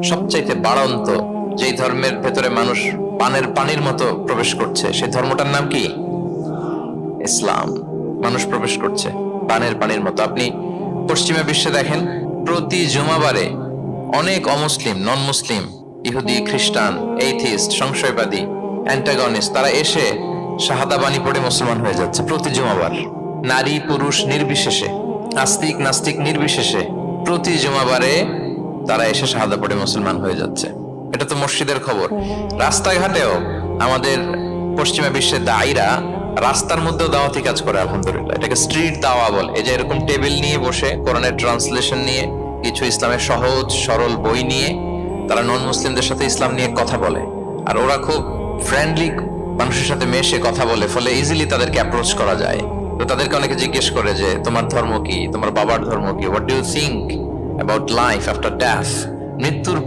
সবচাইতে বাড়ন্ত যেই ধর্মের ভেতরে মানুষ পানির মতো প্রবেশ করছে, সেই ধর্মটার নাম কি? ইসলাম। মানুষ প্রবেশ করছে পানির মতো। আপনি পশ্চিমা বিশ্বে দেখেন, প্রতি জুমাবারে অনেক অমুসলিম, নন মুসলিম, ইহুদি, খ্রিস্টান, এইথিস্ট, সংশয়বাদী, অ্যান্টাগনিস্ট, তারা এসে শাহাদা বাণী পড়ে মুসলমান হয়ে যাচ্ছে প্রতি জুমাবার। নারী পুরুষ নির্বিশেষে, আস্তিক নাস্তিক নির্বিশেষে প্রতি জুমাবারে তারা এসে শাহাদা পড়ে মুসলমান হয়ে যাচ্ছে। এটা তো মসজিদের খবর। রাস্তাঘাটেও আমাদের পশ্চিমা বিশ্বের দায়ীরা রাস্তার মধ্যেও দাওয়াতি কাজ করে, আলহামদুলিল্লাহ। এটাকে স্ট্রিট দাওয়া বলে। এই যে এরকম টেবিল নিয়ে বসে কোরআনের ট্রান্সলেশন নিয়ে, কিছু ইসলামের সহজ সরল বই নিয়ে তারা নন মুসলিমদের সাথে ইসলাম নিয়ে কথা বলে। আর ওরা খুব ফ্রেন্ডলি মানুষের সাথে মেশে কথা বলে, ফলে ইজিলি তাদেরকে অ্যাপ্রোচ করা যায়। তো তাদেরকে অনেকে জিজ্ঞেস করে যে তোমার ধর্ম কি, তোমার বাবার ধর্ম কি, what do you think about life after death, মৃত্যুর